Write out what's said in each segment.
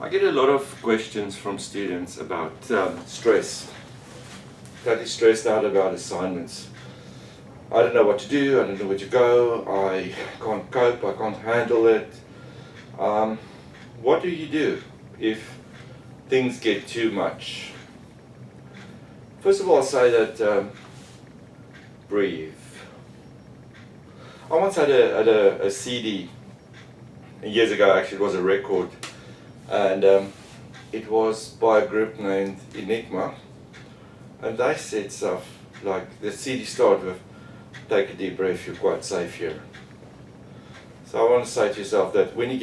I get a lot of questions from students about stress. Totally stressed out about assignments. I don't know what to do, I don't know where to go, I can't cope, I can't handle it. What do you do if things get too much? First of all, I'll say that breathe. I once had a CD, years ago actually, it was a record, and it was by a group named Enigma, and they said stuff like, the CD started with, take a deep breath, you're quite safe here. So I want to say to yourself that when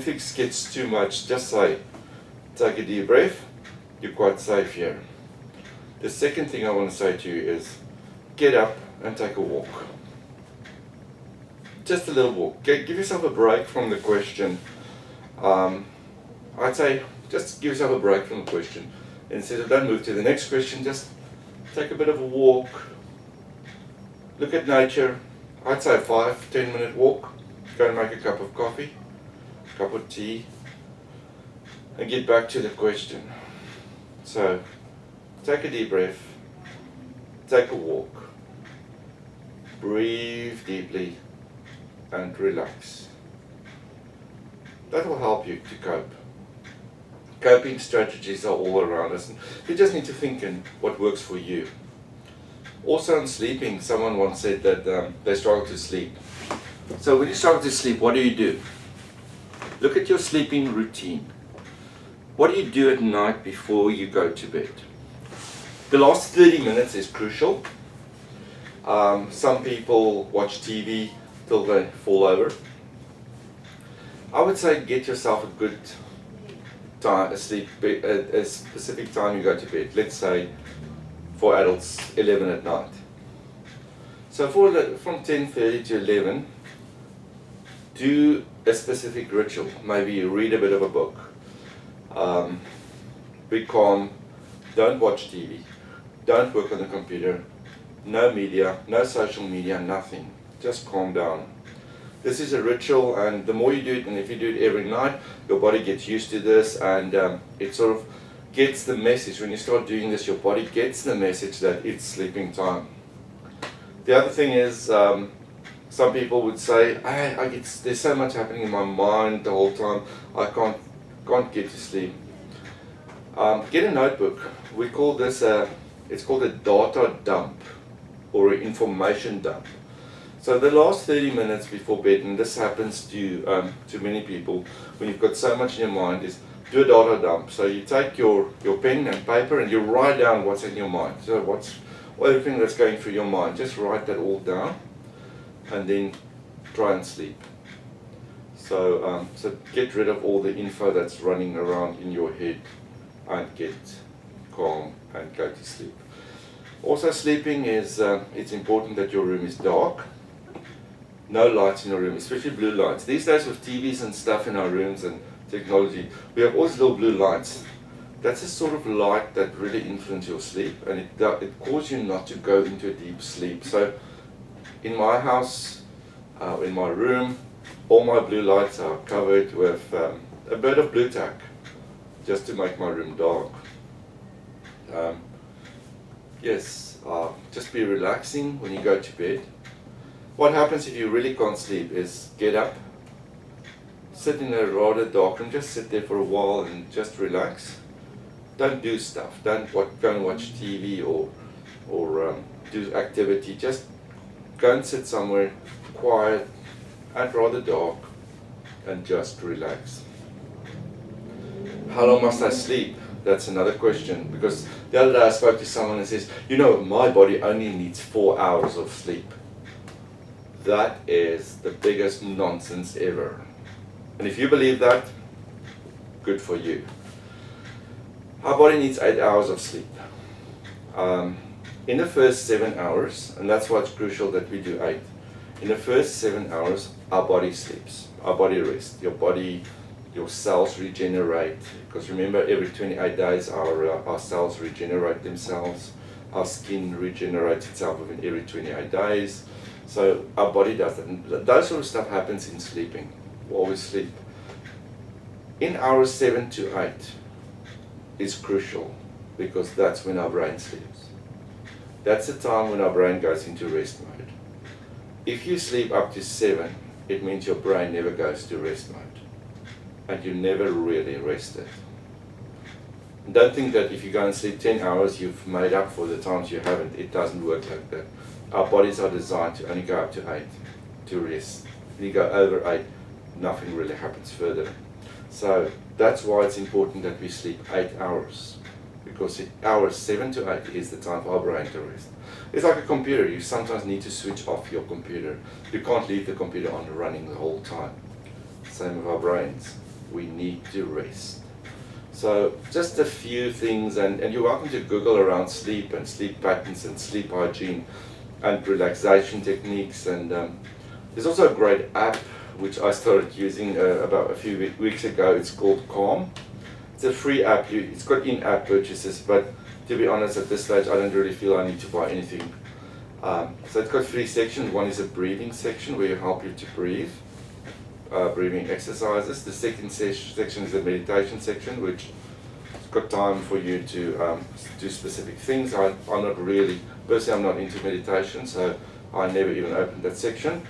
things gets too much, just say, take a deep breath, you're quite safe here. The second thing I want to say to you is, get up and take a walk. Just a little walk. Give yourself a break from the question. I'd say just give yourself a break from the question. Instead of don't move to the next question, just take a bit of a walk. Look at nature. I'd say a 5-10 minute walk. Go and make a cup of coffee, a cup of tea, and get back to the question. So take a deep breath, take a walk, breathe deeply, and relax. That will help you to cope. Coping strategies are all around us. You just need to think in what works for you. Also in sleeping, someone once said that they struggle to sleep. So when you struggle to sleep, what do? Look at your sleeping routine. What do you do at night before you go to bed? The last 30 minutes is crucial. Some people watch TV till they fall over. I would say get yourself a good time, a specific time you go to bed. Let's say for adults 11 at night. So from 10:30 to 11, do a specific ritual. Maybe you read a bit of a book. Be calm. Don't watch TV. Don't work on the computer. No media, no social media, nothing. Just calm down. This is a ritual, and the more you do it, and if you do it every night, your body gets used to this, and it sort of gets the message. When you start doing this, your body gets the message that it's sleeping time. The other thing is, some people would say, there's so much happening in my mind the whole time, I can't get to sleep. Get a notebook. We call this it's called a data dump, or an information dump. So the last 30 minutes before bed, and this happens to many people, when you've got so much in your mind, is do a data dump. So you take your pen and paper and you write down what's in your mind. So everything that's going through your mind, just write that all down, and then try and sleep. So get rid of all the info that's running around in your head, and get calm and go to sleep. Also, sleeping is, it's important that your room is dark. No lights in your room, especially blue lights. These days with TVs and stuff in our rooms and technology, we have all these little blue lights. That's a sort of light that really influences your sleep, and it causes you not to go into a deep sleep. So in my house, in my room, all my blue lights are covered with a bit of blue tack, just to make my room dark. Just be relaxing when you go to bed. What happens if you really can't sleep is get up, sit in a rather dark room, just sit there for a while and just relax. Don't do stuff, don't go and watch TV or do activity, just go and sit somewhere quiet and rather dark and just relax. How long must I sleep? That's another question, because the other day I spoke to someone and says, my body only needs 4 hours of sleep. That is the biggest nonsense ever. And if you believe that, good for you. Our body needs 8 hours of sleep. In the first 7 hours, and that's why it's crucial that we do 8. In the first 7 hours, our body sleeps, our body rests, your cells regenerate, because remember, every 28 days our cells regenerate themselves, our skin regenerates itself within every 28 days, so our body does that. And that sort of stuff happens in sleeping, while we sleep. In hours 7 to 8 is crucial because that's when our brain sleeps. That's the time when our brain goes into rest mode. If you sleep up to 7, it means your brain never goes to rest mode and you never really rested. Don't think that if you go and sleep 10 hours, you've made up for the times you haven't. It doesn't work like that. Our bodies are designed to only go up to 8 to rest. If you go over 8, nothing really happens further. So that's why it's important that we sleep 8 hours, because hours 7 to 8 is the time for our brain to rest. It's like a computer. You sometimes need to switch off your computer. You can't leave the computer on running the whole time. Same with our brains. We need to rest. So just a few things, and you're welcome to Google around sleep and sleep patterns and sleep hygiene and relaxation techniques. And there's also a great app which I started using about a few weeks ago. It's called Calm. It's a free app. It's got in-app purchases, but to be honest, at this stage, I don't really feel I need to buy anything. So it's got 3 sections. One is a breathing section where you help you to breathe. Breathing exercises. The second section is a meditation section, which has got time for you to do specific things. I'm not really, personally I'm not into meditation, so I never even opened that section.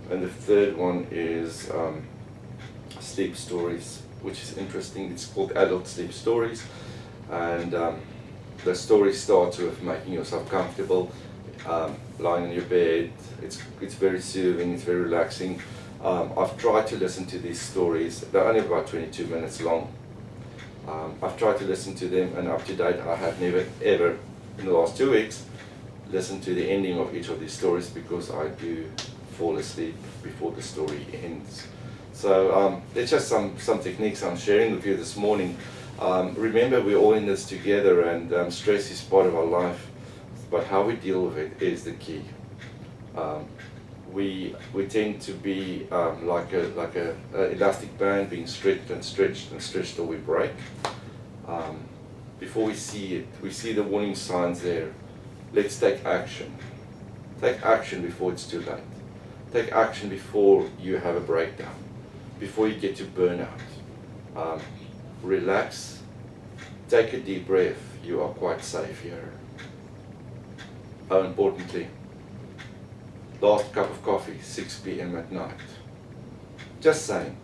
And the third one is sleep stories, which is interesting. It's called Adult Sleep Stories, and the story starts with making yourself comfortable, lying on your bed. It's very soothing, it's very relaxing. I've tried to listen to these stories. They're only about 22 minutes long. I've tried to listen to them, and up to date I have never ever in the last 2 weeks listened to the ending of each of these stories, because I do fall asleep before the story ends. So it's just some techniques I'm sharing with you this morning. Remember, we're all in this together, and stress is part of our life, but how we deal with it is the key. We tend to be like a elastic band being stretched and stretched and stretched till we break. Before we see it, we see the warning signs there. Let's take action. Take action before it's too late. Take action before you have a breakdown, before you get to burnout. Relax. Take a deep breath. You are quite safe here. Oh, importantly, last cup of coffee, 6 p.m. at night. Just saying.